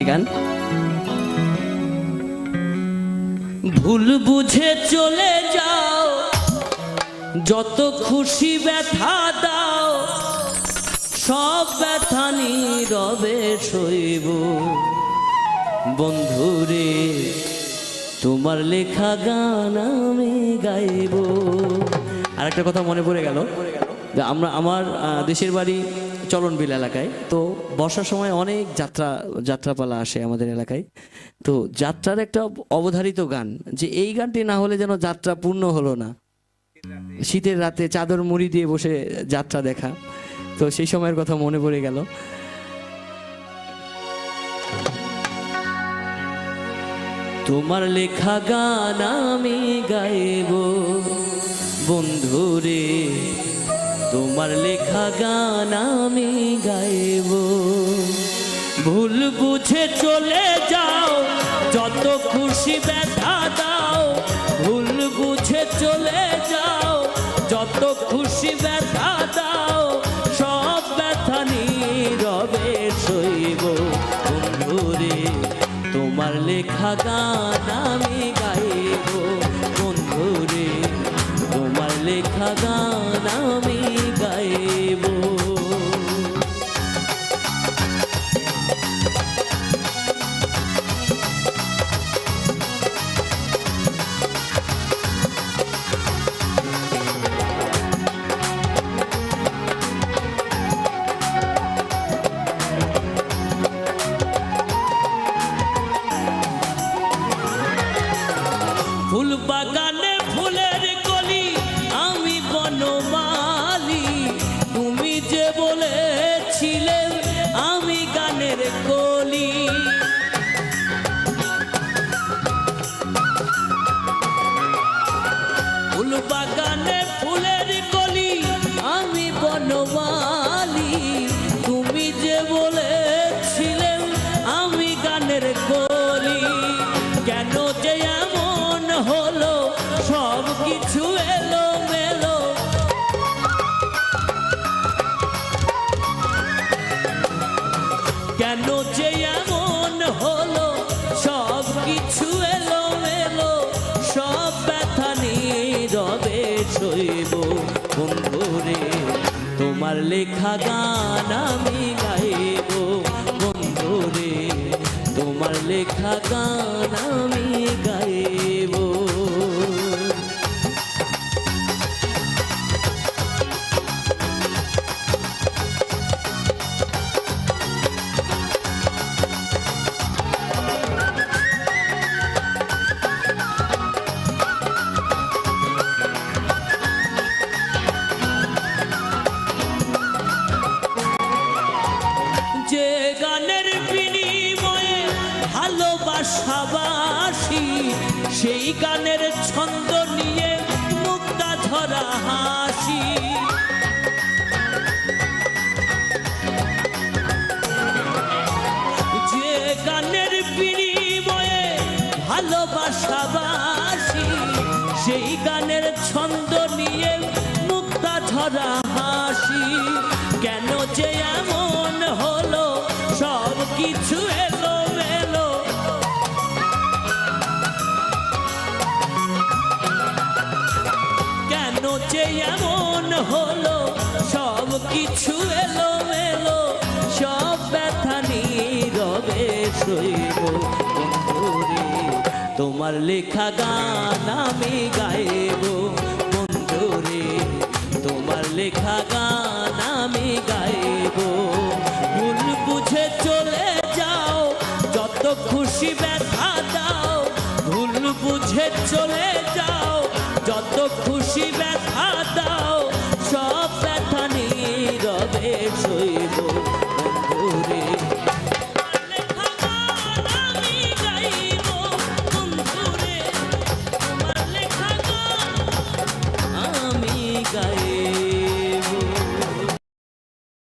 গান ভুল বুঝে চলে যাও, যত খুশি ব্যথা দাও, সব ব্যথা নীরবে সইব। বন্ধুরে তোমার লেখা গান আমি গাইব। আর একটা কথা মনে পড়ে গেল, আমার দেশের বাড়ি চলনবিল এলাকায়। তো বর্ষার সময় অনেক যাত্রাপালা আসে আমাদের এলাকায়। তো যাত্রার একটা অবধারিত গান, যে এই গানটি না হলে যেন যাত্রা পূর্ণ হলো না। শীতের রাতে চাদর মুড়ি দিয়ে বসে যাত্রা দেখা, তো সেই সময়ের কথা মনে পড়ে গেল। তোমার লেখা গান আমি গাইব, বন্ধুরে তোমার লেখা গান আমি গাইব। ভুল বুঝে চলে যাও, যত খুশি ব্যথা দাও। ভুল বুঝে চলে যাও, যত খুশি ব্যথা দাও, সব ব্যথা নীরবে সইব। বন্ধুরে তোমার লেখা গান আমি গাইব, বন্ধুরে তোমার লেখা গান আমি গাইব। ফুল বাগানে ফুলের কলি, আমি বনমালী। তুমি যে বলেছিলে আমি গানের কলি। ফুল বাগানে ফুলের কলি, আমি বনমালী। তুমি যে বলেছিলে আমি গানের কলি। কেন যে এমন হলো, সব কিছু এলো মেলো। কেন যে এমন হলো, সব কিছু এলো মেলো। সব ব্যথা নীরবে সইব। বন্ধুরে তোমার লেখা গান আমি গাইব, বন্ধুরে তোমার লেখা গান আমি গাইব। যে গানের বিনিময়ে ভালোবাসাবাসি, সেই গানের ছন্দ নিয়ে মুক্তা ধরা হাসি। যে গানের বিনিময়ে ভালোবাসাবাসি, সেই গানের ছন্দ নিয়ে মুক্তা ধরা হাসি। কেন যে এমন হলো, সব কিছু এলো মেলো। কেন যে এমন হলো, সব কিছু এলো মেলো। সব ব্যথা নীরবে সইব। বন্ধুরে তোমার লেখা গান আমি গাইব, বন্ধুরে তোমার লেখা গান আমি গাইব। ভুল বুঝে চলে যাও, যত খুশি ব্যথা দাও। ভুল বুঝে চলে যাও, যত খুশি